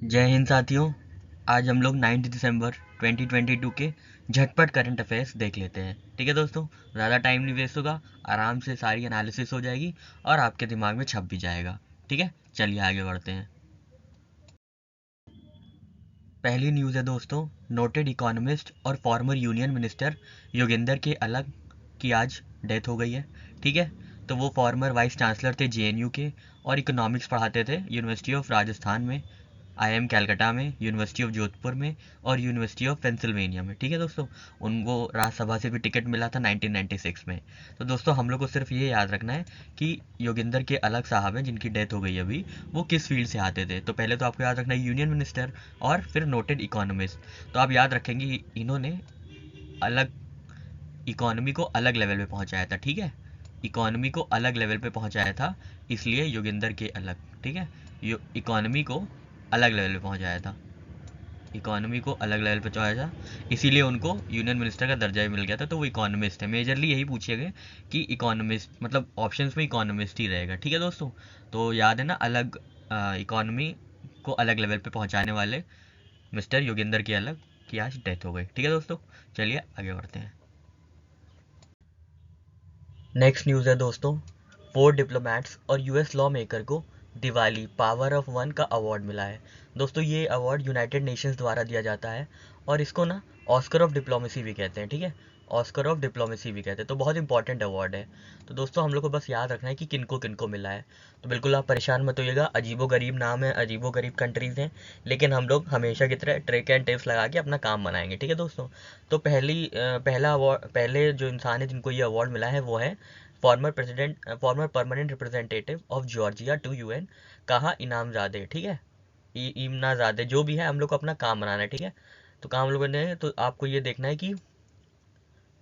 जय हिंद साथियों। आज हम लोग 9 दिसंबर 2022 के झटपट करंट अफेयर्स देख लेते हैं। ठीक है दोस्तों, ज़्यादा टाइम नहीं वेस्ट होगा, आराम से सारी एनालिसिस हो जाएगी और आपके दिमाग में छप भी जाएगा। ठीक है, चलिए आगे बढ़ते हैं। पहली न्यूज़ है दोस्तों, नोटेड इकोनॉमिस्ट और फॉर्मर यूनियन मिनिस्टर योगेंद्र के अलग की आज डेथ हो गई है। ठीक है, तो वो फॉर्मर वाइस चांसलर थे जेएनयू के और इकोनॉमिक्स पढ़ाते थे यूनिवर्सिटी ऑफ राजस्थान में, आईआईएम कैलकाटा में, यूनिवर्सिटी ऑफ जोधपुर में और यूनिवर्सिटी ऑफ पेंसिल्वेनिया में। ठीक है दोस्तों, उनको राज्यसभा से भी टिकट मिला था 1996 में। तो दोस्तों हम लोग को सिर्फ ये याद रखना है कि योगेंद्र के अलग साहब हैं जिनकी डेथ हो गई अभी, वो किस फील्ड से आते थे। तो पहले तो आपको याद रखना है यूनियन मिनिस्टर और फिर नोटेड इकोनॉमिस्ट। तो आप याद रखेंगे इन्होंने अलग इकोनॉमी को अलग लेवल पे पहुंचाया था। ठीक है, इकोनॉमी को अलग लेवल पे पहुंचाया था, इसलिए योगेंद्र के अलग। ठीक है, इकोनॉमी को अलग लेवल पे पहुंचाया था, इकोनॉमी को अलग लेवल पे पहुंचाया था, इसीलिए उनको यूनियन मिनिस्टर का दर्जा भी मिल गया था। तो वो इकोनॉमिस्ट है, मेजरली यही पूछे गए कि इकोनॉमिस्ट मतलब ऑप्शंस में इकोनॉमिस्ट ही रहेगा। ठीक है दोस्तों, तो याद है ना, अलग इकोनॉमी को अलग लेवल पे पहुंचाने वाले मिस्टर योगेंद्र के अलग की आज डेथ हो गई। ठीक है दोस्तों, चलिए आगे बढ़ते हैं। नेक्स्ट न्यूज़ है दोस्तों, 4 डिप्लोमेट्स और यूएस लॉ मेकर को दिवाली पावर ऑफ वन का अवार्ड मिला है। दोस्तों ये अवार्ड यूनाइटेड नेशंस द्वारा दिया जाता है और इसको ना ऑस्कर ऑफ डिप्लोमेसी भी कहते हैं। ठीक है, ऑस्कर ऑफ डिप्लोमेसी भी कहते हैं, तो बहुत इंपॉर्टेंट अवार्ड है। तो दोस्तों हम लोग को बस याद रखना है कि किनको किनको मिला है। तो बिल्कुल आप परेशान मत होइएगा, अजीबो गरीब नाम है, अजीबो गरीब कंट्रीज़ हैं, लेकिन हम लोग हमेशा की तरह ट्रिक एंड टिप्स लगा के अपना काम बनाएंगे। ठीक है दोस्तों, तो पहला अवार्ड, पहले जो इंसान है जिनको ये अवार्ड मिला है वो है former permanent representative of Georgia to UN Kakha इनामजादे। ठीक है, इमनाजादे, जो भी है, हम लोग को अपना काम बनाना है। ठीक है, तो काम हम लोगों ने, तो आपको ये देखना है कि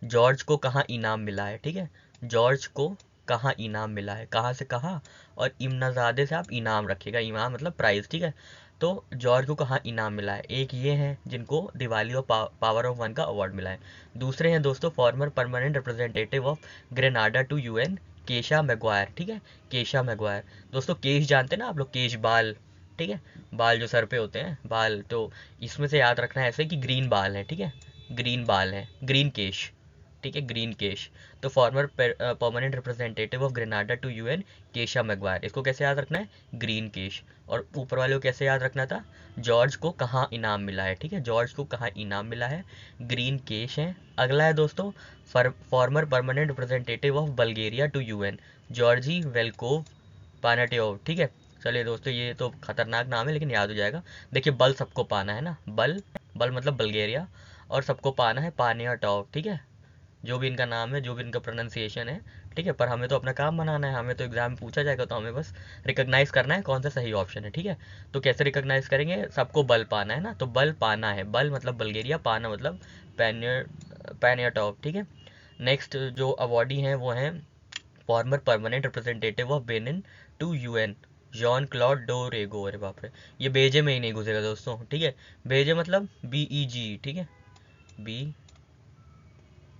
जॉर्ज को कहाँ इनाम मिला है। ठीक है, जॉर्ज को कहाँ इनाम मिला है, कहाँ से कहाँ, और इमनाजादे से आप इनाम रखिएगा, इनाम मतलब प्राइज। ठीक है, तो जॉर्ज को कहाँ इनाम मिला है, एक ये हैं जिनको दिवाली और पावर ऑफ वन का अवार्ड मिला है। दूसरे हैं दोस्तों former permanent representative of Grenada to UN Kesha McGuire. ठीक है, केशा मैग्वायर। दोस्तों केश जानते हैं ना आप लोग, केश बाल। ठीक है, बाल जो सर पे होते हैं बाल, तो इसमें से याद रखना है ऐसे कि ग्रीन बाल है। ठीक है, ग्रीन बाल है, ग्रीन केश। ठीक है, ग्रीन केश। तो former permanent representative of Grenada to UN Kesha McGuire, इसको कैसे याद रखना है, ग्रीन केश। और ऊपर वाले को कैसे याद रखना था, जॉर्ज को कहाँ इनाम मिला है। ठीक है, जॉर्ज को कहाँ इनाम मिला है, ग्रीन केश है। अगला है दोस्तों former permanent representative of Bulgaria to UN Georgi Velkov Panayotov. ठीक है, चलिए दोस्तों ये तो खतरनाक नाम है लेकिन याद हो जाएगा। देखिए बल सबको पाना है ना, बल, बल मतलब बल्गेरिया, और सबको पाना है पानियाटॉव। ठीक है, जो भी इनका नाम है, जो भी इनका प्रोनाउंसिएशन है। ठीक है, पर हमें तो अपना काम बनाना है, हमें तो एग्जाम में पूछा जाएगा तो हमें बस रिकॉग्नाइज करना है कौन सा सही ऑप्शन है। ठीक है, तो कैसे रिकॉग्नाइज करेंगे, सबको बल पाना है ना, तो बल पाना है, बल मतलब बल्गेरिया, पाना मतलब पैनियाटॉप। ठीक है, नेक्स्ट जो अवॉर्डी हैं वो हैं former permanent representative of Benin to UN Jean Claude Dorego. अरे बाप रे, ये बेजे में ही नहीं घुसेगा दोस्तों। ठीक है, बेजे मतलब BEG। ठीक है, बी,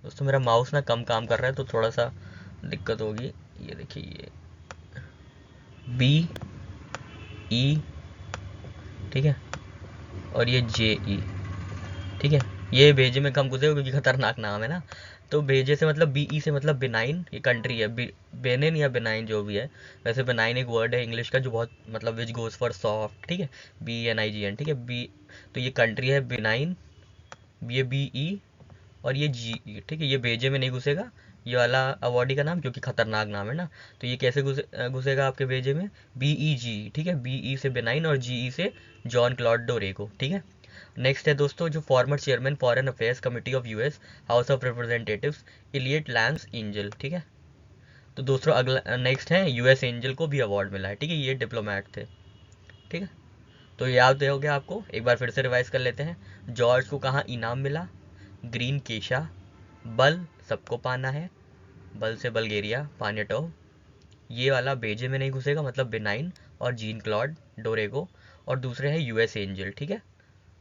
दोस्तों मेरा माउस ना कम काम कर रहा है तो थोड़ा सा दिक्कत होगी। ये देखिए, ये BE। ठीक है, और ये JE। ठीक है, ये भेजे में कम घुसेगा क्योंकि खतरनाक नाम है ना। तो भेजे से मतलब BE से मतलब बेनाइन, ये कंट्री है, बेनिन या बेनाइन जो भी है। वैसे बेनाइन एक वर्ड है इंग्लिश का जो बहुत मतलब विच गोज फॉर सॉफ्ट। ठीक है, BENIGN। ठीक है, बी, तो ये कंट्री है बेनाइन, ये BE और ये GE। ठीक है, ये भेजे में नहीं घुसेगा ये वाला अवॉर्डी का नाम, क्योंकि खतरनाक नाम है ना। तो ये कैसे घुसेगा आपके भेजे में, BEG। ठीक है, BE से बेनाइन और GE से जॉन क्लॉड डोरेगो। ठीक है, नेक्स्ट है दोस्तों जो former chairman foreign affairs committee of US house of representatives Eliot Lance Engel. ठीक है, तो दोस्तों अगला नेक्स्ट है यूएस एंजल को भी अवार्ड मिला है। ठीक है, ये डिप्लोमेट थे। ठीक है, तो याद हो गया आपको, एक बार फिर से रिवाइज कर लेते हैं। जॉर्ज को कहाँ इनाम मिला, ग्रीन केशा, बल सबको पाना है, बल से बल्गेरिया पानेटो, ये वाला बेजे में नहीं घुसेगा मतलब बेनाइन और जीन क्लॉड डोरेगो, और दूसरे हैं यूएस एंजल। ठीक है,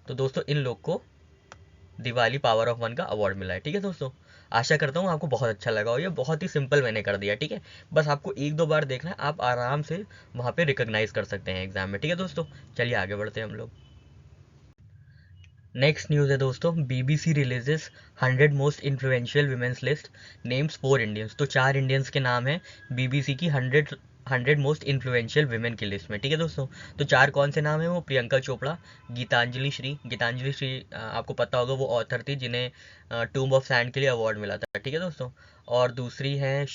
तो दोस्तों इन लोग को दिवाली पावर ऑफ वन का अवार्ड मिला है। ठीक है दोस्तों, आशा करता हूँ आपको बहुत अच्छा लगा, और ये बहुत ही सिंपल मैंने कर दिया। ठीक है, बस आपको एक दो बार देखना है, आप आराम से वहाँ पे रिकॉग्नाइज कर सकते हैं एग्जाम में। ठीक है दोस्तों, चलिए आगे बढ़ते हैं हम लोग। नेक्स्ट न्यूज़ है दोस्तों, BBC releases 100 most influential women's list, names 4 Indians. तो 4 इंडियंस के नाम है बीबीसी की 100 मोस्ट इन्फ्लुएंशियल वुमेन की लिस्ट में। ठीक है दोस्तों, तो 4 कौन से नाम है वो? प्रियंका चोपड़ा, गीतांजलि श्री आपको पता होगा वो ऑथर थी जिन्हें टूम्ब ऑफ सैंड के लिए अवार्ड मिला था। ठीक है दोस्तों, और दूसरी है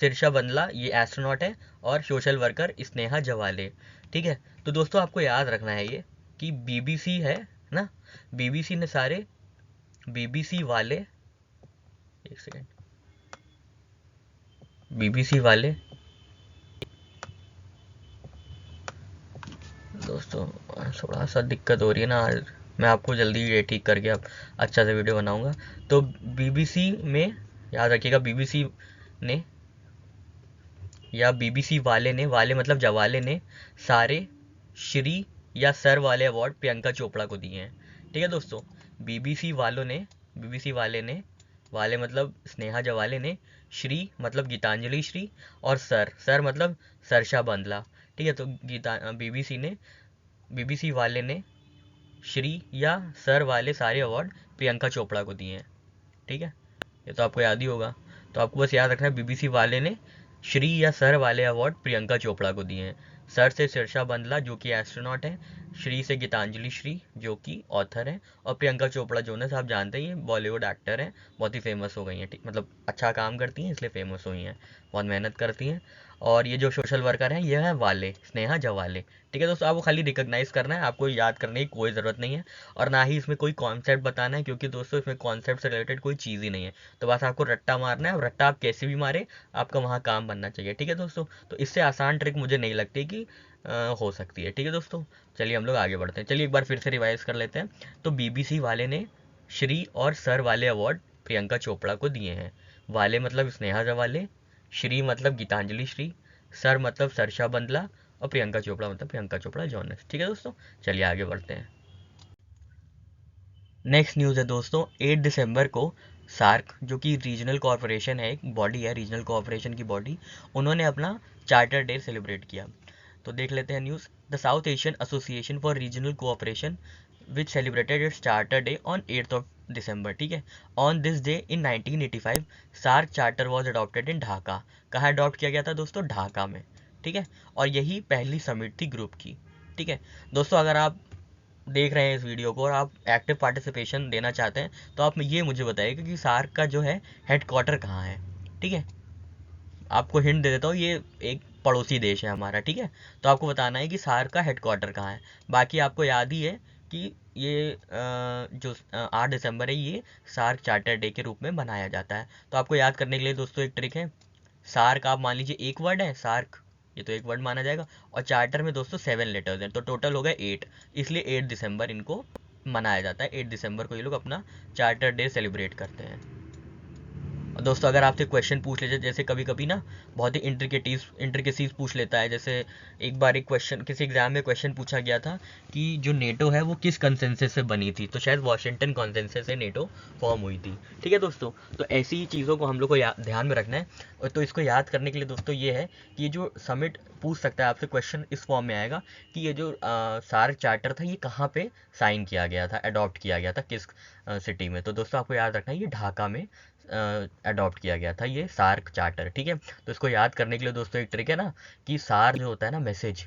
सिरशा बंदला, ये एस्ट्रोनॉट है, और सोशल वर्कर स्नेहा जवाले। ठीक है, तो दोस्तों आपको याद रखना है ये कि बीबीसी है ना, बीबीसी ने सारे बीबीसी वाले, एक सेकेंड, बीबीसी वाले दोस्तों थोड़ा सा दिक्कत हो रही है ना आज, मैं आपको जल्दी ये ठीक करके अब अच्छा से वीडियो बनाऊंगा। तो बीबीसी में याद रखिएगा, बीबीसी ने या बीबीसी वाले ने, वाले मतलब जवाले ने सारे श्री या सर वाले अवार्ड प्रियंका चोपड़ा को दिए हैं। ठीक है दोस्तों, बीबीसी वाले ने, वाले मतलब स्नेहा जवाले ने, श्री मतलब गीतांजलि श्री, और सर मतलब सरशा बांदला। ठीक है, तो बीबीसी वाले ने श्री या सर वाले सारे अवार्ड प्रियंका चोपड़ा को दिए हैं। ठीक है, ये तो आपको याद ही होगा। तो आपको बस याद रखना है बीबीसी वाले ने श्री या सर वाले अवार्ड प्रियंका चोपड़ा को दिए हैं। सर से सिरसा बंदला जो कि एस्ट्रोनॉट है, श्री से गीतांजलि श्री जो कि ऑथर है, और प्रियंका चोपड़ा जो ना आप जानते हैं ये बॉलीवुड एक्टर हैं, बहुत ही फेमस हो गई हैं। मतलब अच्छा काम करती हैं इसलिए फेमस हुई हैं, बहुत मेहनत करती हैं। और ये जो सोशल वर्कर हैं ये है वाले, स्नेहा जवाले। ठीक है दोस्तों, आपको खाली रिकॉग्नाइज करना है, आपको याद करने की कोई ज़रूरत नहीं है, और ना ही इसमें कोई कॉन्सेप्ट बताना है, क्योंकि दोस्तों इसमें कॉन्सेप्ट से रिलेटेड कोई चीज़ ही नहीं है। तो बस आपको रट्टा मारना है, और रट्टा आप कैसे भी मारे आपका वहाँ काम बनना चाहिए। ठीक है दोस्तों, तो इससे आसान ट्रिक मुझे नहीं लगती कि हो सकती है। ठीक है दोस्तों, चलिए हम लोग आगे बढ़ते हैं। चलिए एक बार फिर से रिवाइज कर लेते हैं। तो बीबीसी वाले ने श्री और सर वाले अवार्ड प्रियंका चोपड़ा को दिए हैं। वाले मतलब स्नेहा जवाले, श्री मतलब गीतांजलि श्री, सर मतलब सरशा बंदला, और प्रियंका चोपड़ा मतलब प्रियंका चोपड़ा जॉनस। ठीक है दोस्तों, चलिए आगे बढ़ते हैं। नेक्स्ट न्यूज़ है दोस्तों, 8 दिसंबर को सार्क जो कि रीजनल कॉरपोरेशन है, एक बॉडी है रीजनल कॉरपोरेशन की बॉडी, उन्होंने अपना चार्टर डे सेलिब्रेट किया। तो देख लेते हैं news. The South Asian Association for Regional Cooperation which celebrated its charter day on 8th of December. ठीक है, on this day in 1985 SAARC charter was adopted in Dhaka. कहाँ अडॉप्ट किया गया था दोस्तों? ढाका में। ठीक है, और यही पहली समिट थी ग्रुप की। ठीक है दोस्तों, अगर आप देख रहे हैं इस वीडियो को और आप एक्टिव पार्टिसिपेशन देना चाहते हैं तो आप ये मुझे बताइएगा कि सार्क का जो है हेडक्वार्टर कहाँ है। ठीक है, आपको हिंट दे देता हूँ, ये एक पड़ोसी देश है हमारा। ठीक है, तो आपको बताना है कि सार्क का हेडक्वार्टर कहाँ है। बाकी आपको याद ही है कि ये जो 8 दिसंबर है ये सार्क चार्टर डे के रूप में मनाया जाता है। तो आपको याद करने के लिए दोस्तों एक ट्रिक है, सार्क आप मान लीजिए एक वर्ड है सार्क, ये तो एक वर्ड माना जाएगा, और चार्टर में दोस्तों 7 लेटर्स हैं, तो टोटल हो गया 8, इसलिए 8 दिसंबर इनको मनाया जाता है। 8 दिसंबर को ये लोग अपना चार्टर डे सेलिब्रेट करते हैं। और दोस्तों अगर आपसे क्वेश्चन पूछ लेते, जैसे कभी कभी ना बहुत ही इंट्रिकेसीज पूछ लेता है, जैसे एक बार एक क्वेश्चन किसी एग्जाम में क्वेश्चन पूछा गया था कि जो नेटो है वो किस कंसेंसस से बनी थी, तो शायद वॉशिंगटन कॉन्सेंसस से नेटो फॉर्म हुई थी। ठीक है दोस्तों, तो ऐसी ही चीज़ों को हम लोग को ध्यान में रखना है। और तो इसको याद करने के लिए दोस्तों ये है कि ये जो समिट पूछ सकता है आपसे क्वेश्चन इस फॉर्म में आएगा कि ये जो सार्क चार्टर था ये कहाँ पे साइन किया गया था, अडॉप्ट किया गया था, किस सिटी में। तो दोस्तों आपको याद रखना है ये ढाका में अडॉप्ट किया गया था ये सार्क चार्टर। ठीक है, तो इसको याद करने के लिए दोस्तों एक ट्रिक है ना कि सार जो होता है ना मैसेज,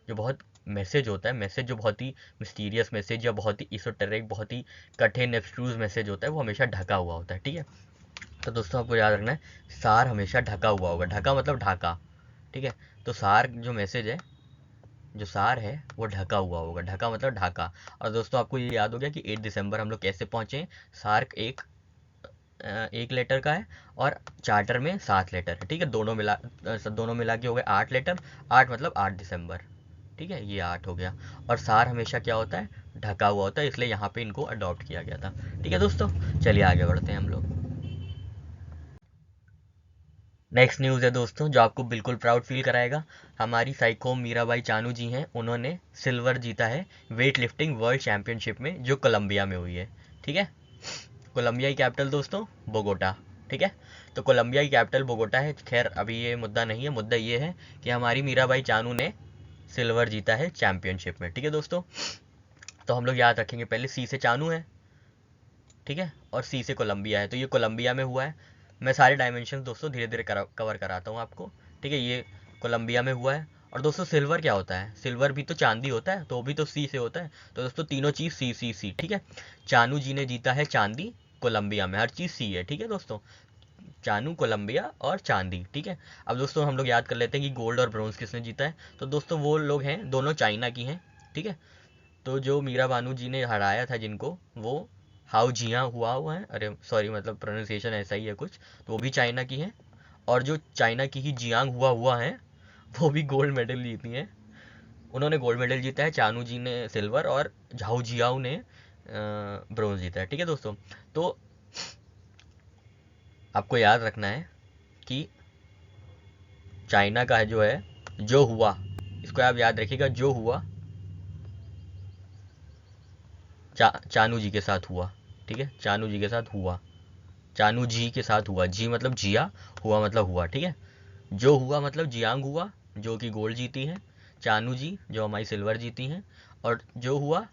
जो बहुत मैसेज होता है, मैसेज जो बहुत ही मिस्टीरियस मैसेज या बहुत ही इsoteric, बहुत ही कठिन एब्स्ट्रूज मैसेज होता है, वो हमेशा ढका हुआ होता है। ठीक है, तो दोस्तों आपको याद रखना है सार हमेशा ढका हुआ होगा, ढका मतलब ढाका। ठीक है, तो सार जो मैसेज है, जो सार है वो ढका हुआ होगा, ढका मतलब ढाका। और दोस्तों आपको ये याद हो गया कि 8 दिसंबर हम लोग कैसे पहुंचे। सार्क एक लेटर का है और चार्टर में 7 लेटर है। ठीक है, दोनों मिला के हो गए 8 लेटर, 8 मतलब 8 दिसंबर। ठीक है, ये 8 हो गया। और सार हमेशा क्या होता है? ढका हुआ होता है, इसलिए यहाँ पे इनको अडॉप्ट किया गया था। ठीक है दोस्तों, चलिए आगे बढ़ते हैं हम लोग। नेक्स्ट न्यूज़ है दोस्तों जो आपको बिल्कुल प्राउड फील कराएगा। हमारी साइकोम मीराबाई चानू जी हैं, उन्होंने सिल्वर जीता है वेट लिफ्टिंग वर्ल्ड चैंपियनशिप में जो कोलंबिया में हुई है। ठीक है, कोलंबिया की कैपिटल दोस्तों बोगोटा। ठीक है, तो कोलंबिया की कैपिटल बोगोटा है। खैर अभी ये मुद्दा नहीं है, मुद्दा ये है कि हमारी मीराबाई चानू ने सिल्वर जीता है चैंपियनशिप में। ठीक है दोस्तों, तो हम लोग याद रखेंगे पहले सी से चानू है, ठीक है, और सी से कोलंबिया है, तो ये कोलंबिया में हुआ है। मैं सारे डायमेंशन दोस्तों धीरे धीरे कवर कराता हूँ आपको, ठीक है। ये कोलंबिया में हुआ है। और दोस्तों सिल्वर क्या होता है, सिल्वर भी तो चांदी होता है, तो वो भी तो सी से होता है। तो दोस्तों तीनों चीज़ सी सी सी, ठीक है। चानू जी ने जीता है चांदी कोलंबिया में, हर चीज़ सी है, ठीक है दोस्तों। चानू, कोलंबिया और चांदी, ठीक है। अब दोस्तों हम लोग याद कर लेते हैं कि गोल्ड और ब्रोंज किसने जीता है। तो दोस्तों वो लोग हैं, दोनों चाइना की हैं, ठीक है। तो जो मीरा बानू जी ने हराया था जिनको, वो हाउ जिया हुआ है, अरे सॉरी मतलब प्रोनाउंसिएशन ऐसा ही है कुछ, तो वो भी चाइना की है। और जो चाइना की ही जियांग हुआ है, वो भी गोल्ड मेडल जीती है। उन्होंने गोल्ड मेडल जीता है, चानू जी ने सिल्वर और झाऊ जियाऊ ने ब्रोंज जीता है, ठीक है दोस्तों। तो आपको याद रखना है कि चाइना का जो है, जो हुआ, इसको आप याद रखिएगा, जो हुआ चानू जी के साथ हुआ, ठीक है। चानू जी के साथ हुआ, चानू जी के साथ हुआ, जी मतलब जिया, हुआ मतलब हुआ, ठीक है। जो हुआ मतलब जियांग हुआ, जो कि गोल्ड जीती है, चानू जी जो हमारी सिल्वर जीती हैं, और जो हुआ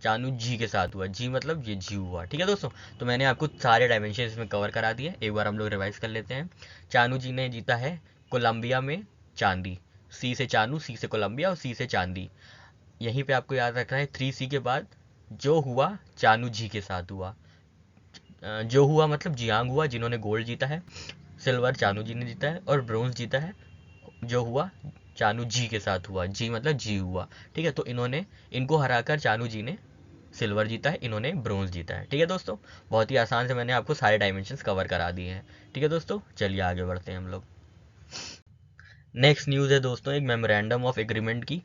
चानू जी के साथ हुआ, जी मतलब ये जी हुआ, ठीक है दोस्तों। तो मैंने आपको सारे डायमेंशन इसमें कवर करा दिए, एक बार हम लोग रिवाइज कर लेते हैं। चानू जी ने जीता है कोलंबिया में चांदी, सी से चानू, सी से कोलंबिया और सी से चांदी। यहीं पे आपको याद रखना है 3C के बाद जो हुआ चानू जी के साथ हुआ। जो हुआ मतलब जियांग हुआ जिन्होंने गोल्ड जीता है, सिल्वर चानू जी ने जीता है, और ब्रोंज जीता है जो हुआ चानू जी के साथ हुआ, जी मतलब जी हुआ, ठीक है। तो इनको हराकर चानू जी ने सिल्वर जीता है, इन्होंने ब्रोंज जीता है, ठीक है दोस्तों। बहुत ही आसान से मैंने आपको सारे डायमेंशंस कवर करा दिए हैं, ठीक है दोस्तों। चलिए आगे बढ़ते हैं हम लोग। नेक्स्ट न्यूज़ है दोस्तों एक मेमोरेंडम ऑफ एग्रीमेंट की,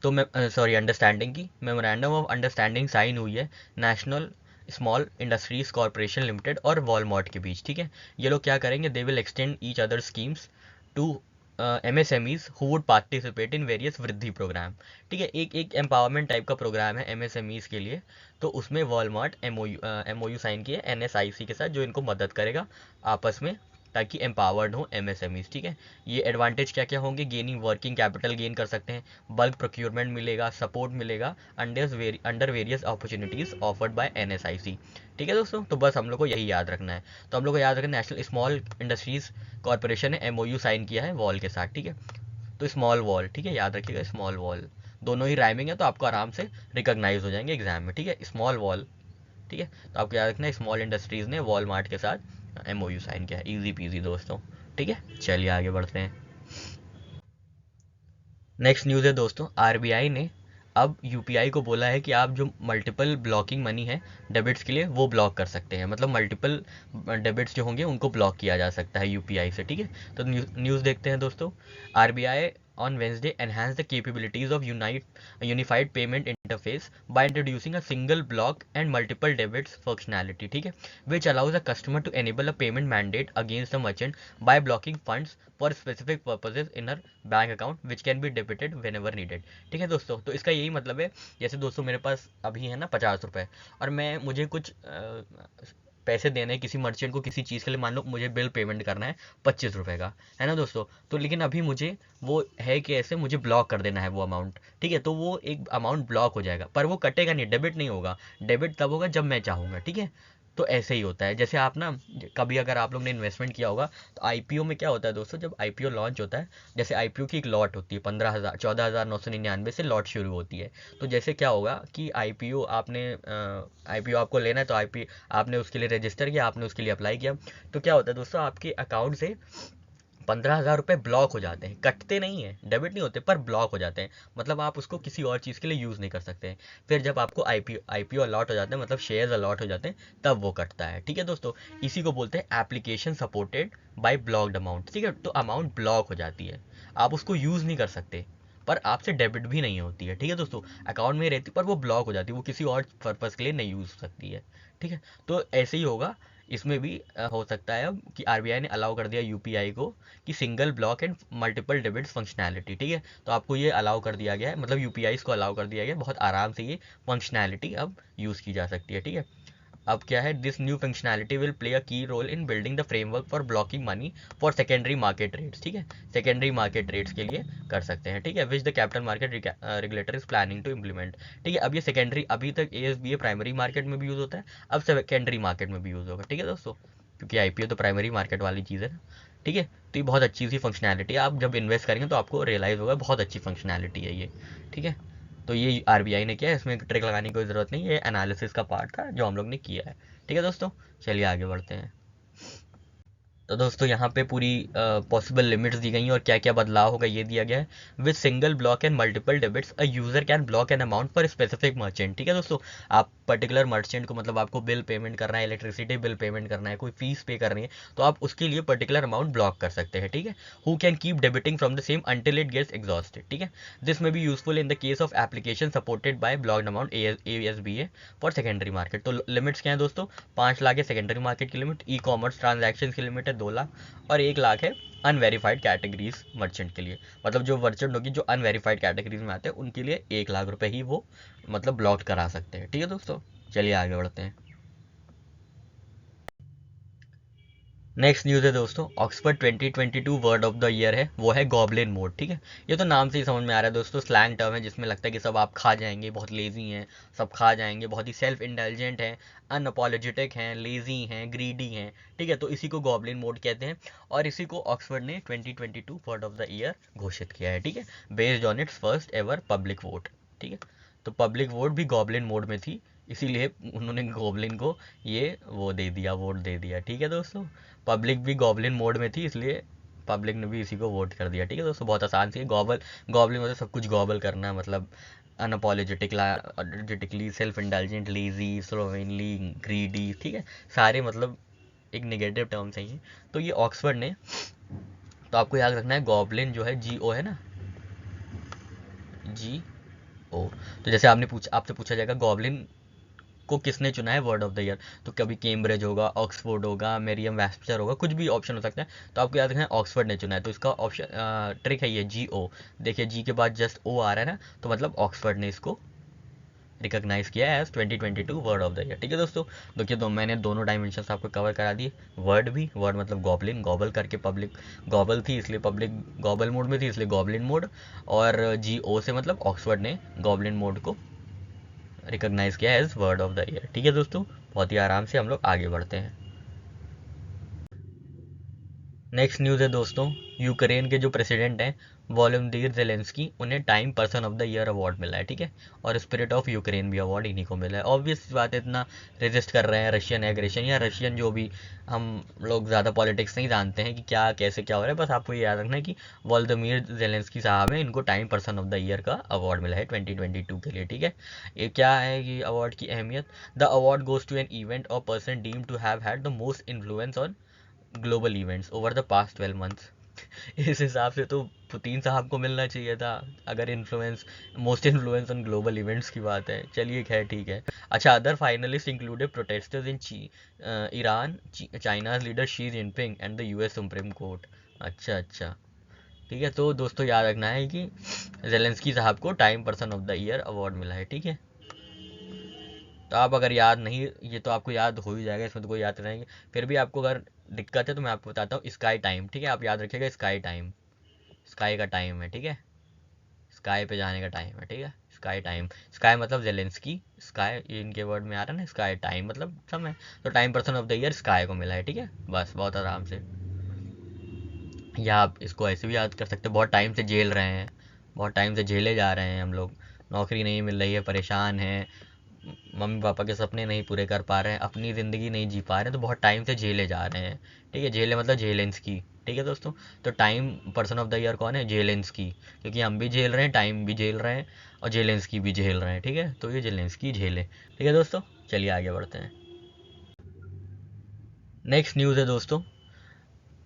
तो सॉरी अंडरस्टैंडिंग की। मेमोरेंडम ऑफ अंडरस्टैंडिंग साइन हुई है National Small Industries Corporation Limited और वॉलमार्ट के बीच, ठीक है। ये लोग क्या करेंगे, they will extend each other schemes to MSMEs who would participate in various वृद्धि प्रोग्राम, ठीक है। एक एम्पावरमेंट टाइप का प्रोग्राम है MSMEs के लिए। तो उसमें वॉलमार्ट MOU साइन किया NSIC के साथ, जो इनको मदद करेगा आपस में, ताकि एम्पावर्ड हो MSMEs, ठीक है। ये एडवांटेज क्या क्या होंगे, गेनिंग वर्किंग कैपिटल गेन कर सकते हैं, बल्क प्रोक्योरमेंट मिलेगा, सपोर्ट मिलेगा under various opportunities offered by NSIC, ठीक है दोस्तों। तो बस हम लोग को यही याद रखना है। तो हम लोग को याद रखना है नेशनल स्मॉल इंडस्ट्रीज कॉरपोरेशन ने MOU साइन किया है वॉल के साथ, ठीक है। तो स्मॉल वॉल, ठीक है, याद रखिएगा स्मॉल वॉल, दोनों ही राइमिंग है, तो आपको आराम से रिकॉग्नाइज हो जाएंगे एग्जाम में, ठीक है। स्मॉल वॉल, ठीक है। तो आपको याद रखना है स्मॉल इंडस्ट्रीज ने वॉलमार्ट के साथ MOU साइन किया है, इजी पीजी दोस्तों, ठीक है। चलिए आगे बढ़ते हैं। नेक्स्ट न्यूज़ है दोस्तों, RBI ने अब UPI को बोला है कि आप जो मल्टीपल ब्लॉकिंग मनी है डेबिट्स के लिए, वो ब्लॉक कर सकते हैं, मतलब मल्टीपल डेबिट्स जो होंगे उनको ब्लॉक किया जा सकता है UPI से, ठीक है। तो न्यूज़ देखते हैं दोस्तों। RBI on Wednesday enhanced the capabilities of unified payment interface by introducing a single block and multiple debits functionality, ठीक है, which allows a customer to enable a payment mandate against a merchant by blocking funds for specific purposes in a bank account which can be debited when ever needed, ठीक है दोस्तों। तो इसका यही मतलब है, जैसे दोस्तों मेरे पास अभी है ना 50 रुपये, और मुझे कुछ पैसे देने हैं किसी मर्चेंट को किसी चीज़ के लिए, मान लो मुझे बिल पेमेंट करना है 25 रुपये का, है ना दोस्तों। तो लेकिन अभी मुझे वो है कि ऐसे मुझे ब्लॉक कर देना है वो अमाउंट, ठीक है। तो वो एक अमाउंट ब्लॉक हो जाएगा, पर वो कटेगा नहीं, डेबिट नहीं होगा। डेबिट तब होगा जब मैं चाहूँगा, ठीक है। तो ऐसे ही होता है, जैसे आप ना कभी अगर आप लोग ने इन्वेस्टमेंट किया होगा, तो IPO में क्या होता है दोस्तों, जब IPO लॉन्च होता है, जैसे IPO की एक लॉट होती है 14,999 से लॉट शुरू होती है। तो जैसे क्या होगा कि IPO आपको लेना है, तो आपने उसके लिए रजिस्टर किया, आपने उसके लिए अप्लाई किया, तो क्या होता है दोस्तों, आपके अकाउंट से 15,000 रुपये ब्लॉक हो जाते हैं, कटते नहीं हैं, डेबिट नहीं होते, पर ब्लॉक हो जाते हैं, मतलब आप उसको किसी और चीज़ के लिए यूज़ नहीं कर सकते हैं। फिर जब आपको IPO अलॉट हो जाते हैं, मतलब शेयर्स अलॉट हो जाते हैं, तब वो कटता है, ठीक है दोस्तों। इसी को बोलते हैं application supported by blocked amount, ठीक है। तो अमाउंट ब्लॉक हो जाती है, आप उसको यूज़ नहीं कर सकते, पर आपसे डेबिट भी नहीं होती है, ठीक है दोस्तों। अकाउंट में रहती, पर वो ब्लॉक हो जाती है, वो किसी और पर्पज़ के लिए नहीं यूज़ हो सकती है, ठीक है। तो ऐसे ही होगा इसमें भी, हो सकता है अब कि RBI ने अलाउ कर दिया UPI को कि single block and multiple debits functionality, ठीक है। तो आपको ये अलाउ कर दिया गया है, मतलब UPI को अलाउ कर दिया गया है, बहुत आराम से ये फंक्शनैलिटी अब यूज़ की जा सकती है, ठीक है। अब क्या है, this new functionality will play a key role in building the framework for blocking money for secondary market trades, ठीक है, सेकेंडरी मार्केट ट्रेड्स के लिए कर सकते हैं, ठीक है, which the capital market regulator is planning to implement, ठीक है। अब ये सेकेंडरी, अभी तक ASBA प्राइमरी मार्केट में भी यूज़ होता है, अब सेकेंडरी मार्केट में भी यूज़ होगा, ठीक है दोस्तों, क्योंकि IPO तो प्राइमरी मार्केट वाली चीज़ है ना, ठीक है। तो ये बहुत अच्छी सी फंक्शनैलिटी है, आप जब इन्वेस्ट करेंगे तो आपको रियलाइज़ होगा बहुत अच्छी फंक्शनैलिटी है ये, ठीक है। तो ये RBI ने किया है, इसमें ट्रिक लगाने की कोई ज़रूरत नहीं, ये एनालिसिस का पार्ट था जो हम लोग ने किया है, ठीक है दोस्तों। चलिए आगे बढ़ते हैं। तो दोस्तों यहाँ पे पूरी पॉसिबल लिमिट्स दी गई हैं और क्या क्या बदलाव होगा ये दिया गया है। With single block and multiple debits a user can block an amount for specific merchant, ठीक है दोस्तों। आप पर्टिकुलर मर्चेंट को, मतलब आपको बिल पेमेंट करना है, इलेक्ट्रिसिटी बिल पेमेंट करना है, कोई फीस पे करनी है, तो आप उसके लिए पर्टिकुलर अमाउंट ब्लॉक कर सकते हैं, ठीक है। Who can keep debiting from the same until it gets exhausted, ठीक है। This may be useful in the case of application supported by blocked amount ASBA for secondary market. तो limits क्या है दोस्तों, 5 लाख है सेकेंडरी मार्केट की limit, e-commerce transaction की limit है 2 लाख, और 1 लाख है अनवेरीफाइड कैटेगरीज मर्चेंट के लिए। मतलब जो मर्चेंट होगी जो अनवेरीफाइड कैटेगरीज में आते हैं उनके लिए 1 लाख रुपए ही वो मतलब ब्लॉक करा सकते हैं, ठीक है दोस्तों। चलिए आगे बढ़ते हैं। नेक्स्ट न्यूज़ है दोस्तों, Oxford 2022 word of the year है, वो है गॉबलिन मोड, ठीक है। ये तो नाम से ही समझ में आ रहा है दोस्तों, स्लैंग टर्म है जिसमें लगता है कि सब आप खा जाएंगे, बहुत लेजी हैं, सब खा जाएंगे, बहुत ही सेल्फ इंटेलिजेंट हैं, अनअपोलोजेटिक हैं, लेजी हैं, ग्रीडी हैं, ठीक है। तो इसी को गॉबलिन मोड कहते हैं और इसी को ऑक्सफोर्ड ने 2022 वर्ड ऑफ द ईयर घोषित किया है, ठीक है, based on it's first ever public vote, ठीक है। तो पब्लिक वोट भी गॉबलिन मोड में थी, इसीलिए उन्होंने गॉबलिन को ये वो दे दिया, वोट दे दिया, ठीक है दोस्तों। पब्लिक भी गॉबलिन मोड में थी, इसलिए पब्लिक ने भी इसी को वोट कर दिया, ठीक है दोस्तों। बहुत आसान सी गॉबलिन मतलब सब कुछ गॉबल करना, मतलब unapologetically, self indulgent, lazy, slovenly, greedy, ठीक है, सारे मतलब एक नेगेटिव टर्म्स हैं ये। तो ये ऑक्सफोर्ड ने, तो आपको याद रखना है गॉबलिन जो है GO है ना, GO। तो जैसे आपसे पूछा जाएगा गॉबलिन को किसने चुना है वर्ड ऑफ द ईयर, तो कभी कैम्ब्रिज होगा, ऑक्सफोर्ड होगा, मेरियम वेबस्टर होगा, कुछ भी ऑप्शन हो सकता है। तो आपको याद रखना है ऑक्सफोर्ड ने चुना है, तो इसका ऑप्शन ट्रिक है ये GO। देखिए G के बाद जस्ट O आ रहा है ना, तो मतलब ऑक्सफोर्ड ने इसको रिकॉग्नाइज किया है as 2022 word of the year, ठीक है दोस्तों। देखिए तो मैंने दोनों डायमेंशंस आपको कवर करा दिए। वर्ड मतलब गॉबलिन, गॉबल करके पब्लिक गॉबल थी इसलिए पब्लिक गॉबल मोड में थी इसलिए गॉबलिन मोड, और GO से मतलब ऑक्सफोर्ड ने गॉबलिन मोड को रिकॉग्नाइज किया as word of the year, ठीक है दोस्तों। बहुत ही आराम से हम लोग आगे बढ़ते हैं। नेक्स्ट न्यूज़ है दोस्तों, यूक्रेन के जो प्रेसिडेंट हैं वोलोदिमीर ज़ेलेंस्की, उन्हें time person of the year award मिला है, ठीक है। और स्पिरिट ऑफ यूक्रेन भी अवार्ड इन्हीं को मिला है। ऑब्वियस बात है, इतना रेजिस्ट कर रहे हैं रशियन एग्रेशन या रशियन जो भी, हम लोग ज़्यादा पॉलिटिक्स नहीं जानते हैं कि क्या कैसे क्या हो रहा है, बस आपको ये याद रखना है कि वोलोदिमीर ज़ेलेंस्की साहब हैं, इनको time person of the year का अवार्ड मिला है 2022 के लिए, ठीक है। ये क्या है कि अवार्ड की अहमियत, the award goes to an event और person deem to have had the most influence on global events over the past 12 months. इस हिसाब से तो पुतीन साहब को मिलना चाहिए था, अगर influence, most influence on global events की बात है। चलिए खैर ठीक है। अच्छा, other finalist included protesters in Iran, China's leader Xi Jinping and the US supreme court. अच्छा अच्छा, ठीक है। तो दोस्तों याद रखना है कि जेलेंस्की साहब को time person of the year award मिला है, ठीक है। तो आप अगर याद नहीं, ये तो आपको याद हो ही जाएगा, इसमें तो कोई याद रहेंगे, फिर भी आपको अगर दिक्कत है तो मैं आपको बताता हूँ, स्काई टाइम, ठीक है, आप याद रखिएगा स्काई टाइम, स्काई का टाइम है, ठीक है, स्काई पे जाने का टाइम है, ठीक है, स्काई टाइम। स्काई मतलब जेलेंस्की, स्काई ये इनके वर्ड में आ रहा है ना, स्काई टाइम मतलब समय। तो time person of the year sky को मिला है, ठीक है, बस बहुत आराम से। या आप इसको ऐसे भी याद कर सकते हैं, बहुत टाइम से जेल रहे हैं, बहुत टाइम से जेले जा रहे हैं हम लोग, नौकरी नहीं मिल रही है, परेशान हैं, मम्मी पापा के सपने नहीं पूरे कर पा रहे हैं, अपनी ज़िंदगी नहीं जी पा रहे हैं, तो बहुत टाइम से जेले जा रहे हैं, ठीक है। जेले मतलब जेलेंस्की, ठीक है दोस्तों। तो time person of the year कौन है, जेलेंस्की, क्योंकि हम भी झेल रहे हैं, टाइम भी झेल रहे हैं, और जेलेंस्की भी झेल रहे हैं, ठीक है। तो ये जेलेंस्की झेले, ठीक है दोस्तों। चलिए आगे बढ़ते हैं। नेक्स्ट न्यूज़ है दोस्तों,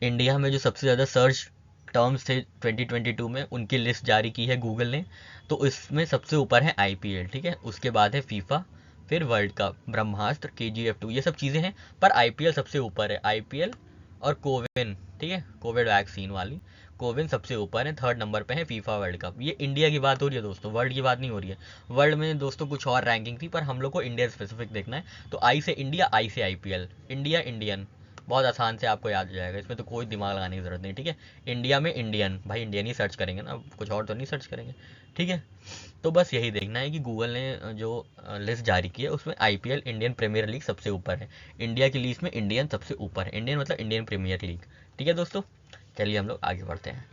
इंडिया में जो सबसे ज़्यादा सर्च टर्म्स थे 2022 में, उनकी लिस्ट जारी की है गूगल ने। तो इसमें सबसे ऊपर है IPL, ठीक है, उसके बाद है फीफा, फिर वर्ल्ड कप, ब्रह्मास्त्र, KGF 2, ये सब चीज़ें हैं, पर IPL सबसे ऊपर है, IPL और कोविन, ठीक है, कोविड वैक्सीन वाली, कोविन सबसे ऊपर है, 3rd नंबर पे है फीफा वर्ल्ड कप। ये इंडिया की बात हो रही है दोस्तों, वर्ल्ड की बात नहीं हो रही है। वर्ल्ड में दोस्तों कुछ और रैंकिंग थी, पर हम लोग को इंडिया स्पेसिफिक देखना है। तो आई से इंडिया, आई से आईपीएल, इंडिया इंडियन, बहुत आसान से आपको याद हो जाएगा, इसमें तो कोई दिमाग लगाने की जरूरत नहीं, ठीक है। इंडिया में इंडियन, भाई इंडियन ही सर्च करेंगे ना, कुछ और तो नहीं सर्च करेंगे, ठीक है। तो बस यही देखना है कि गूगल ने जो लिस्ट जारी की है उसमें आईपीएल, इंडियन प्रीमियर लीग सबसे ऊपर है। इंडिया की लिस्ट में इंडियन सबसे ऊपर है, इंडियन मतलब इंडियन प्रीमियर लीग, ठीक है दोस्तों। चलिए हम लोग आगे बढ़ते हैं।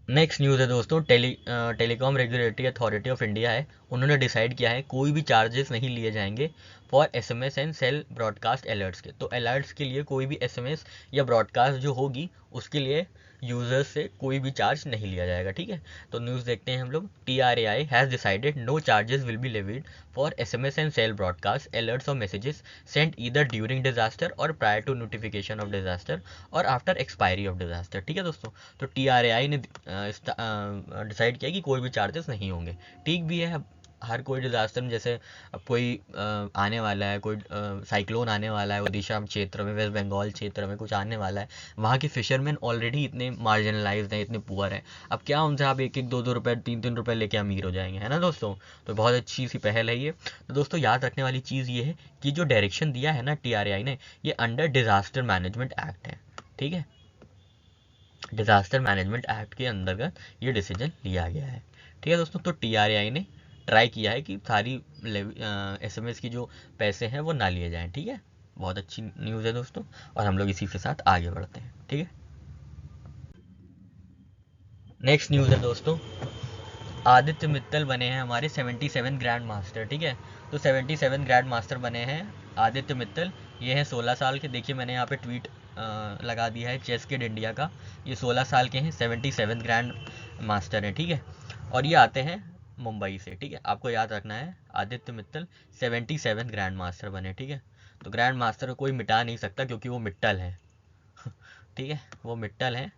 नेक्स्ट न्यूज़ है दोस्तों, telecom regulatory authority of India है, उन्होंने डिसाइड किया है कोई भी चार्जेस नहीं लिए जाएंगे for SMS and cell broadcast alerts के। तो अलर्ट्स के लिए कोई भी एसएमएस या ब्रॉडकास्ट जो होगी उसके लिए यूजर्स से कोई भी चार्ज नहीं लिया जाएगा, ठीक है। तो न्यूज़ देखते हैं हम लोग। TRAI has decided no charges will be levied for SMS and cell broadcast alerts और messages sent either during disaster और prior to notification of disaster और आफ्टर एक्सपायरी ऑफ डिजास्टर, ठीक है दोस्तों। तो TRAI ने डिसाइड किया कि कोई भी चार्जेस नहीं होंगे, ठीक भी है। हर कोई डिज़ास्टर में, जैसे अब कोई आने वाला है, कोई साइक्लोन आने वाला है ओडिशा क्षेत्र में, वेस्ट बंगाल क्षेत्र में कुछ आने वाला है, वहाँ के फिशरमैन ऑलरेडी इतने मार्जिनलाइज्ड हैं, इतने पुअर हैं, अब क्या उनसे आप 1-1, 2-2 रुपये, 3-3 रुपये लेके अमीर हो जाएंगे, है ना दोस्तों। तो बहुत अच्छी सी पहल है ये। तो दोस्तों याद रखने वाली चीज़ ये है कि जो डायरेक्शन दिया है ना TRAI ने, ये अंडर डिज़ास्टर मैनेजमेंट एक्ट है, ठीक है। डिज़ास्टर मैनेजमेंट एक्ट के अंतर्गत ये डिसीजन लिया गया है, ठीक है दोस्तों। तो TRAI ने ट्राई किया है कि सारी एसएमएस की जो पैसे हैं वो ना लिए जाएं, ठीक है। बहुत अच्छी न्यूज़ है दोस्तों, और हम लोग इसी के साथ आगे बढ़ते हैं, ठीक है। नेक्स्ट न्यूज़ है दोस्तों, आदित्य मित्तल बने हैं हमारे 77 ग्रैंड मास्टर, ठीक है। तो 77 ग्रैंड मास्टर बने हैं आदित्य मित्तल, ये हैं 16 साल के। देखिए मैंने यहाँ पे ट्वीट लगा दिया है चेस किड इंडिया का, ये 16 साल के हैं, 77 ग्रैंड मास्टर हैं, ठीक है। और ये आते हैं मुंबई से, ठीक है। आपको याद रखना है आदित्य मित्तल 77 ग्रैंड मास्टर बने, ठीक है। तो ग्रैंड मास्टर को कोई मिटा नहीं सकता क्योंकि वो मिट्टल है ठीक है, वो मिट्टल है,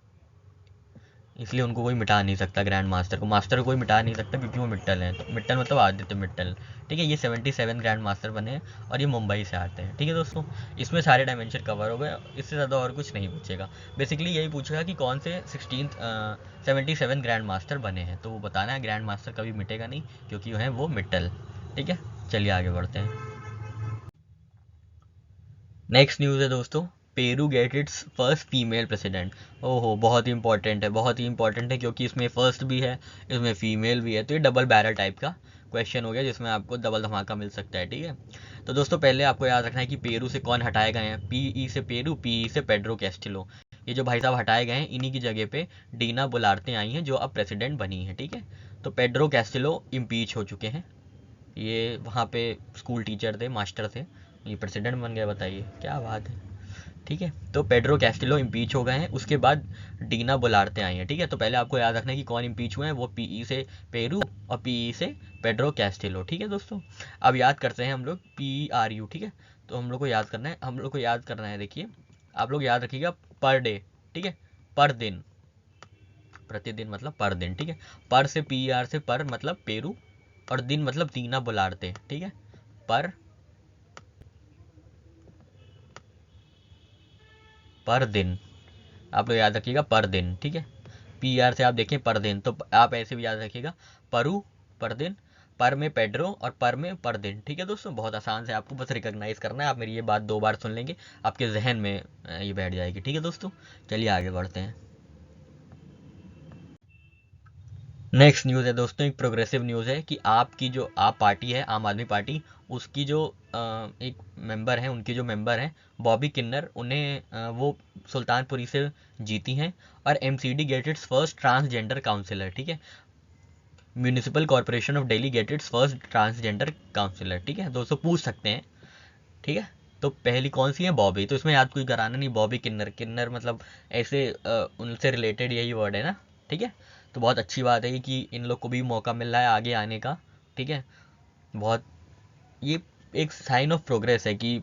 इसलिए उनको कोई मिटा नहीं सकता। ग्रैंड मास्टर को कोई मिटा नहीं सकता क्योंकि वो मिट्टल हैं। तो मिट्टल मतलब आदित्य मिट्टल, ठीक है। ये 77 ग्रैंड मास्टर बने हैं और ये मुंबई से आते हैं, ठीक है दोस्तों। इसमें सारे डायमेंशन कवर हो गए, इससे ज़्यादा और कुछ नहीं पूछेगा। बेसिकली यही पूछेगा कि कौन से 77 ग्रैंड मास्टर बने हैं, तो वो बताना है। ग्रैंड मास्टर कभी मिटेगा नहीं क्योंकि वो हैं वो मिट्टल, ठीक है। चलिए आगे बढ़ते हैं। नेक्स्ट न्यूज़ है दोस्तों, Peru get its first female president. ओहो, बहुत ही इंपॉर्टेंट है, बहुत ही इंपॉर्टेंट है, क्योंकि इसमें फर्स्ट भी है, इसमें फीमेल भी है। तो ये डबल बैरल टाइप का क्वेश्चन हो गया जिसमें आपको डबल धमाका मिल सकता है, ठीक है। तो दोस्तों पहले आपको याद रखना है कि पेरू से कौन हटाए गए हैं। PE से पेरू, PE से पेड्रो कैस्टिलो, ये जो भाई साहब हटाए गए हैं, इन्हीं की जगह पे डीना बुलार्ते आई हैं जो अब प्रेसिडेंट बनी है, ठीक है। तो पेड्रो कैस्टिलो इम्पीच हो चुके हैं, ये वहाँ पे स्कूल टीचर थे, मास्टर थे, ये प्रेसिडेंट बन गए, बताइए क्या बात है, ठीक है। तो पेड्रो कैस्टिलो इम्पीच हो गए हैं, उसके बाद डीना बुलार्ते आई हैं, ठीक है। तो पहले आपको याद रखना है कि कौन इम्पीच हुए हैं, वो PE से पेरू और PE से पेड्रो कैस्टिलो, ठीक है दोस्तों। अब याद करते हैं हम लोग PERU, ठीक है। तो हम लोग को याद करना है, देखिए आप लोग याद रखिएगा पर डे, ठीक है, पर दिन, प्रतिदिन मतलब पर दिन, ठीक है। पर से PER से पर मतलब पेरू, और दिन मतलब दीना बुलारते, ठीक है। पर दिन आप लोग याद रखिएगा, पर दिन, ठीक है। PER से आप देखें पर दिन, तो आप ऐसे भी याद रखिएगा, परु पर दिन, पर में पेड्रो और पर में पर दिन, ठीक है दोस्तों। बहुत आसान से आपको बस रिकॉग्नाइज करना है, आप मेरी ये बात 2 बार सुन लेंगे, आपके जहन में ये बैठ जाएगी, ठीक है दोस्तों। चलिए आगे बढ़ते हैं। नेक्स्ट न्यूज़ है दोस्तों, एक प्रोग्रेसिव न्यूज़ है कि आपकी जो आप पार्टी है, आम आदमी पार्टी, उसकी जो एक मेंबर हैं, उनके जो मेंबर हैं बॉबी किन्नर, उन्हें वो सुल्तानपुरी से जीती हैं, और MCD get its first transgender councillor, ठीक है। Municipal Corporation of Delhi get its first transgender councillor, ठीक है दोस्तों, पूछ सकते हैं, ठीक है। तो पहली कौन सी है, बॉबी, तो इसमें याद कोई कराना नहीं, बॉबी किन्नर, किन्नर मतलब ऐसे उनसे रिलेटेड यही वर्ड है ना, ठीक है। तो बहुत अच्छी बात है कि इन लोग को भी मौका मिल रहा है आगे आने का, ठीक है। बहुत, ये एक साइन ऑफ प्रोग्रेस है कि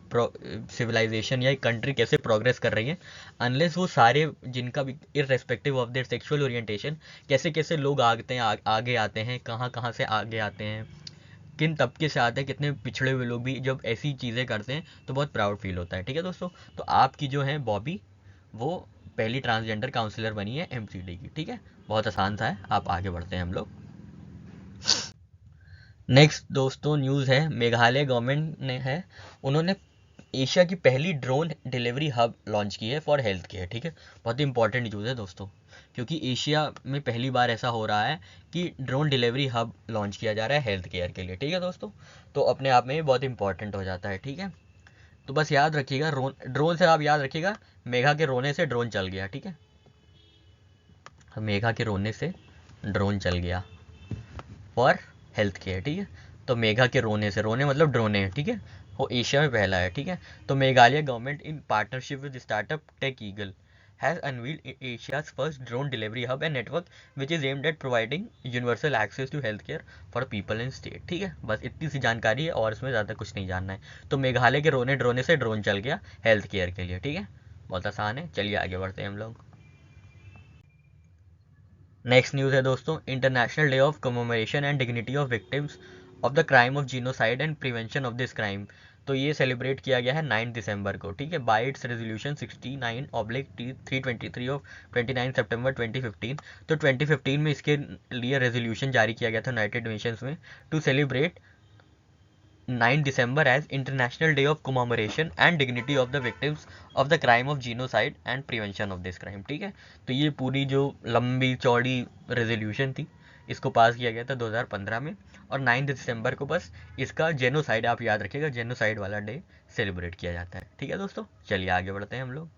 सिविलाइजेशन या एक कंट्री कैसे प्रोग्रेस कर रही है, अनलेस वो सारे जिनका भी irrespective of their sexual orientation, कैसे कैसे लोग आते हैं, आगे आते हैं, कहाँ कहाँ से आगे आते हैं, किन तबके से आते हैं, कितने पिछड़े हुए लोग भी जब ऐसी चीज़ें करते हैं तो बहुत प्राउड फील होता है, ठीक है दोस्तों। तो आपकी जो है बॉबी, वो पहली ट्रांसजेंडर काउंसलर बनी है MCD की। ठीक है, बहुत आसान सा है। आप आगे बढ़ते हैं हम लोग। नेक्स्ट दोस्तों न्यूज़ है, मेघालय गवर्नमेंट ने है, उन्होंने एशिया की पहली ड्रोन डिलीवरी हब लॉन्च की है फॉर हेल्थ केयर। ठीक है, बहुत ही इंपॉर्टेंट न्यूज़ है दोस्तों, क्योंकि एशिया में पहली बार ऐसा हो रहा है कि ड्रोन डिलीवरी हब लॉन्च किया जा रहा है हेल्थ केयर के लिए। ठीक है दोस्तों, तो अपने आप में ये बहुत इंपॉर्टेंट हो जाता है। ठीक है, तो बस याद रखिएगा, ड्रोन से आप याद रखिएगा, मेघा के रोने से ड्रोन चल गया। ठीक है, मेघा के रोने से ड्रोन चल गया फॉर हेल्थ केयर। ठीक है, तो मेघा के रोने से, रोने मतलब ड्रोन है। ठीक है, वो एशिया में पहला है। ठीक है, तो Meghalaya government in partnership with startup Tech Eagle has unveiled Asia's first drone delivery hub and network which is aimed at providing universal access to healthcare for people in state। ठीक है, बस इतनी सी जानकारी है और इसमें ज़्यादा कुछ नहीं जानना है। तो मेघालय के रोने ड्रोने से ड्रोन चल गया हेल्थ केयर के लिए। ठीक है, बहुत आसान है। चलिए आगे बढ़ते हैं हम लोग। नेक्स्ट न्यूज़ है दोस्तों, international day of commemoration and dignity of victims of the crime of genocide and prevention of this crime. तो ये सेलिब्रेट किया गया है 9 दिसंबर को। ठीक है, बाय इट्स रेजोल्यूशन 69/323 ऑफ 29 सितंबर 2015। तो 2015 में इसके लिए रेजोल्यूशन जारी किया गया था यूनाइटेड नेशंस में, to celebrate 9 December as international day of commemoration and dignity of the victims of the crime of genocide and prevention of this crime. ठीक है, तो ये पूरी जो लंबी चौड़ी रेजोल्यूशन थी, इसको पास किया गया था 2015 में, और 9 दिसंबर को बस इसका जेनोसाइड, आप याद रखिएगा, जेनोसाइड वाला डे सेलिब्रेट किया जाता है। ठीक है दोस्तों, चलिए आगे बढ़ते हैं हम लोग।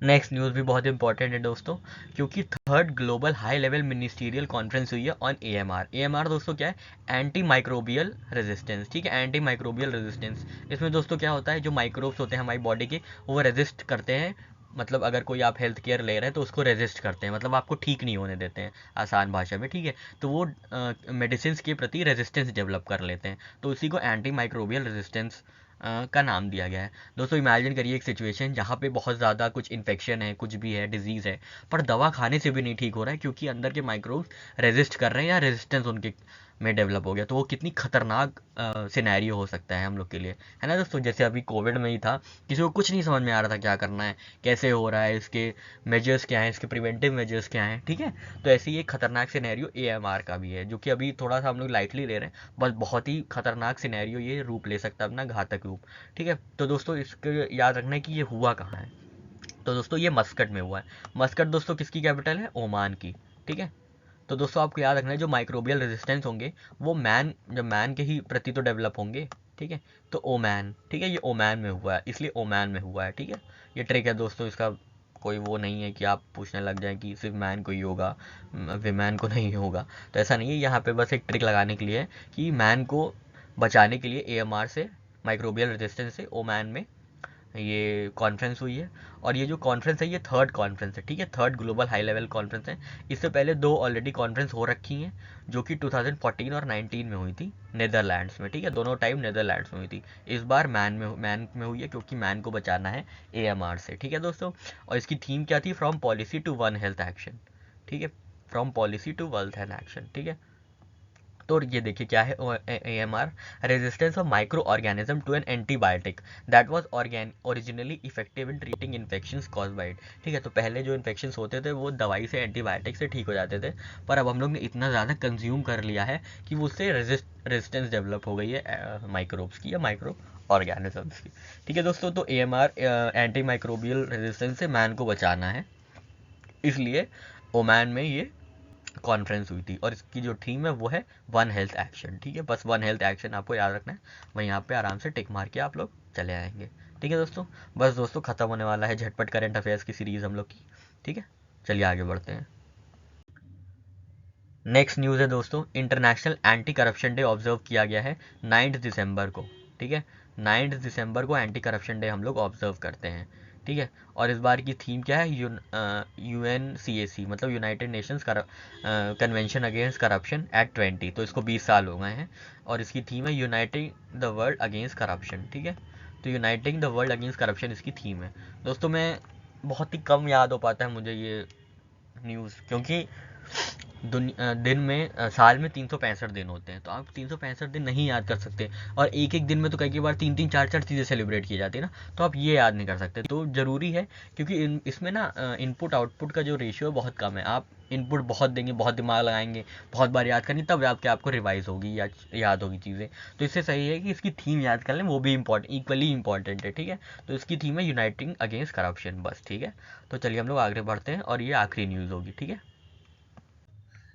नेक्स्ट न्यूज़ भी बहुत इंपॉर्टेंट है दोस्तों, क्योंकि third global high level ministerial conference हुई है ऑन AMR। AMR दोस्तों क्या है? Anti microbial resistance. ठीक है, एंटी माइक्रोबियल रेजिस्टेंस, इसमें दोस्तों क्या होता है, जो माइक्रोब्स होते हैं हमारी बॉडी के, वो रेजिस्ट करते हैं। मतलब अगर कोई आप हेल्थ केयर ले रहे हैं तो उसको रेजिस्ट करते हैं, मतलब आपको ठीक नहीं होने देते हैं आसान भाषा में। ठीक है, तो वो मेडिसिन के प्रति रेजिस्टेंस डेवलप कर लेते हैं, तो उसी को एंटी माइक्रोबियल रेजिस्टेंस का नाम दिया गया है। दोस्तों इमेजिन करिए एक सिचुएशन जहाँ पे बहुत ज़्यादा कुछ इन्फेक्शन है, कुछ भी है, डिजीज़ है, पर दवा खाने से भी नहीं ठीक हो रहा है, क्योंकि अंदर के माइक्रोब्स रेजिस्ट कर रहे हैं या रेजिस्टेंस उनके में डेवलप हो गया। तो वो कितनी खतरनाक सिनेरियो हो सकता है हम लोग के लिए, है ना दोस्तों। जैसे अभी कोविड में ही था, किसी को कुछ नहीं समझ में आ रहा था क्या करना है, कैसे हो रहा है, इसके मेजर्स क्या हैं, इसके प्रिवेंटिव मेजर्स क्या हैं। ठीक है, तो ऐसे ही एक खतरनाक सिनेरियो AMR का भी है, जो कि अभी थोड़ा सा हम लोग लाइटली ले रहे हैं, बस बहुत ही खतरनाक सिनेरियो ये रूप ले सकता है, अपना घातक रूप। ठीक है, तो दोस्तों इसको याद रखना है कि ये हुआ कहाँ है। तो दोस्तों ये मस्कट में हुआ है। मस्कट दोस्तों किसकी कैपिटल है? ओमान की। ठीक है, तो दोस्तों आपको याद रखना है, जो माइक्रोबियल रेजिस्टेंस होंगे वो जब मैन के ही प्रति तो डेवलप होंगे। ठीक है, तो ओमान, ठीक है, ये ओमान में हुआ है, इसलिए ओमान में हुआ है। ठीक है, ये ट्रिक है दोस्तों, इसका कोई वो नहीं है कि आप पूछने लग जाए कि सिर्फ मैन को ही होगा, विमेन को नहीं होगा, तो ऐसा नहीं है। यहाँ पे बस एक ट्रिक लगाने के लिए है कि मैन को बचाने के लिए AMR से, माइक्रोबियल रेजिस्टेंस से, ओमान में ये कॉन्फ्रेंस हुई है। और ये जो कॉन्फ्रेंस है ये थर्ड कॉन्फ्रेंस है। ठीक है, third global high level conference है। इससे पहले 2 ऑलरेडी कॉन्फ्रेंस हो रखी हैं, जो कि 2014 और 19 में हुई थी नेदरलैंड्स में। ठीक है, दोनों टाइम नेदरलैंड्स में हुई थी। इस बार मैन में हुई है, क्योंकि मैन को बचाना है AMR से। ठीक है दोस्तों, और इसकी थीम क्या थी? From policy to one health action. ठीक है, from policy to one health action. ठीक है, तो ये देखिए क्या है AMR, resistance of micro organism to an antibiotic that was originally effective in treating infections caused by it. ठीक है, तो पहले जो इन्फेक्शंस होते थे वो दवाई से, एंटीबायोटिक से ठीक हो जाते थे, पर अब हम लोग ने इतना ज़्यादा कंज्यूम कर लिया है कि वो उससे रेजिस्टेंस डेवलप हो गई है माइक्रोब्स की या माइक्रो ऑर्गेनिजम्स की। ठीक है दोस्तों, तो AMR एंटी माइक्रोबियल रेजिस्टेंस से मैन को बचाना है, इसलिए ओमान में ये कॉन्फ्रेंस हुई थी, और इसकी जो थीम है वो है वन हेल्थ एक्शन। ठीक है, बस वन हेल्थ एक्शन आपको याद रखना है, वहीं यहाँ पे आराम से टिक मार के आप लोग चले आएंगे। ठीक है दोस्तों, बस दोस्तों खत्म होने वाला है झटपट करंट अफेयर्स की सीरीज हम लोग की। ठीक है, चलिए आगे बढ़ते हैं। नेक्स्ट न्यूज़ है दोस्तों, international anti corruption day observe किया गया है 9 दिसंबर को। ठीक है, 9 दिसंबर को एंटी करप्शन डे हम लोग ऑब्जर्व करते हैं। ठीक है, और इस बार की थीम क्या है? UNCAC, मतलब United Nations convention against corruption act 20। तो इसको 20 साल हो गए हैं, और इसकी थीम है uniting the world against corruption. ठीक है, तो uniting the world against corruption इसकी थीम है। दोस्तों मैं बहुत ही कम याद हो पाता है मुझे ये न्यूज़, क्योंकि दिन में साल में 365 दिन होते हैं, तो आप 365 दिन नहीं याद कर सकते, और एक एक दिन में तो कई कई बार तीन तीन चार चार चीज़ें सेलिब्रेट की जाती है ना, तो आप ये याद नहीं कर सकते। तो ज़रूरी है, क्योंकि इसमें ना इनपुट आउटपुट का जो रेशियो है बहुत कम है। आप इनपुट बहुत देंगे, बहुत दिमाग लगाएंगे, बहुत बार याद करेंगे, तब जाके आपको रिवाइज होगी या याद होगी चीज़ें। तो इससे सही है कि इसकी थीम याद कर लें, वो भी इक्वली इंपॉर्टेंट है, ठीक है। तो इसकी थीम है यूनाइटिंग अगेंस्ट करप्शन, बस, ठीक है। तो चलिए हम लोग आगे बढ़ते हैं, और ये आखिरी न्यूज़ होगी, ठीक है।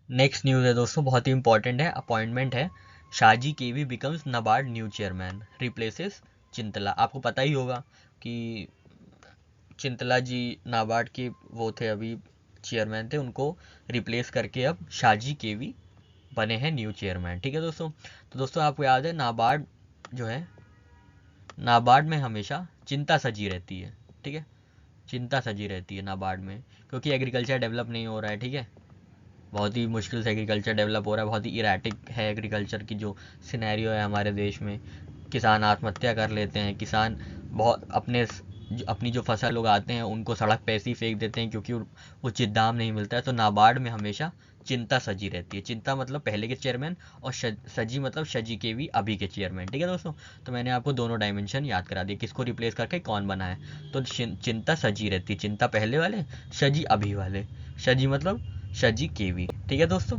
नेक्स्ट न्यूज़ है दोस्तों, बहुत ही इंपॉर्टेंट है। अपॉइंटमेंट है, Shaji KV becomes NABARD new chairman, replaces Chintala. आपको पता ही होगा कि चिंतला जी नाबार्ड के वो थे, अभी चेयरमैन थे, उनको रिप्लेस करके अब शाजी केवी बने हैं न्यू चेयरमैन, ठीक है दोस्तों। तो दोस्तों आपको याद है, नाबार्ड जो है, नाबार्ड में हमेशा चिंता सजी रहती है, ठीक है। चिंता सजी रहती है नाबार्ड में, क्योंकि एग्रीकल्चर डेवलप नहीं हो रहा है, ठीक है। बहुत ही मुश्किल से एग्रीकल्चर डेवलप हो रहा है, बहुत ही इरेटिक है एग्रीकल्चर की जो सिनेरियो है हमारे देश में। किसान आत्महत्या कर लेते हैं, किसान बहुत अपनी जो फसल उगाते हैं उनको सड़क पे ऐसे ही फेंक देते हैं, क्योंकि उचित दाम नहीं मिलता है। तो नाबार्ड में हमेशा चिंता सजी रहती है। चिंता मतलब पहले के चेयरमैन, और सजी मतलब शजी के भी अभी के चेयरमैन, ठीक है दोस्तों। तो मैंने आपको दोनों डायमेंशन याद करा दिए, किसको रिप्लेस करके कौन बना है। तो चिंता सजी रहती है, चिंता पहले वाले, शजी अभी वाले। शजी मतलब शजी केवी, ठीक है दोस्तों।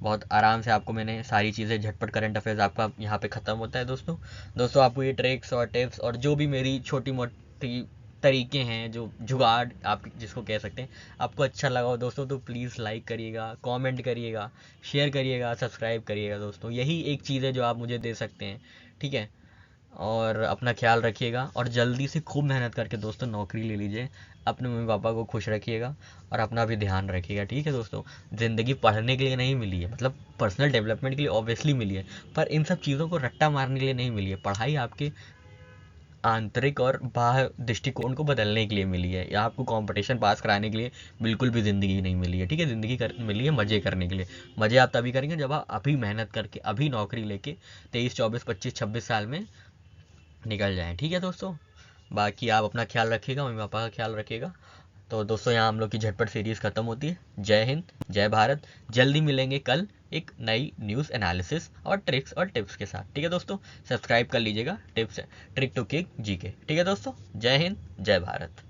बहुत आराम से आपको मैंने सारी चीज़ें, झटपट करंट अफेयर्स आपका यहाँ पे ख़त्म होता है दोस्तों। दोस्तों आपको ये ट्रिक्स और टिप्स और जो भी मेरी छोटी मोटी तरीके हैं, जो जुगाड़ आप जिसको कह सकते हैं, आपको अच्छा लगा हो दोस्तों, तो प्लीज़ लाइक करिएगा, कमेंट करिएगा, शेयर करिएगा, सब्सक्राइब करिएगा दोस्तों। यही एक चीज़ है जो आप मुझे दे सकते हैं, ठीक है। और अपना ख्याल रखिएगा, और जल्दी से खूब मेहनत करके दोस्तों नौकरी ले लीजिए। अपने मम्मी पापा को खुश रखिएगा, और अपना भी ध्यान रखिएगा, ठीक है दोस्तों। ज़िंदगी पढ़ने के लिए नहीं मिली है, मतलब पर्सनल डेवलपमेंट के लिए ऑब्वियसली मिली है, पर इन सब चीज़ों को रट्टा मारने के लिए नहीं मिली है। पढ़ाई आपके आंतरिक और बाह्य दृष्टिकोण को बदलने के लिए मिली है, या आपको कंपटीशन पास कराने के लिए बिल्कुल भी ज़िंदगी नहीं मिली है, ठीक है। ज़िंदगी मिली है मज़े करने के लिए। मज़े आप तभी करेंगे जब आप अभी मेहनत करके, अभी नौकरी लेके 23 24 25 26 साल में निकल जाएं, ठीक है दोस्तों। बाकी आप अपना ख्याल रखिएगा, मम्मी पापा का ख्याल रखिएगा। तो दोस्तों यहाँ हम लोग की झटपट सीरीज़ ख़त्म होती है। जय हिंद, जय भारत। जल्दी मिलेंगे कल एक नई न्यूज़ एनालिसिस और ट्रिक्स और टिप्स के साथ, ठीक है दोस्तों। सब्सक्राइब कर लीजिएगा tips trick to kick GK, ठीक है दोस्तों। जय हिंद, जय भारत।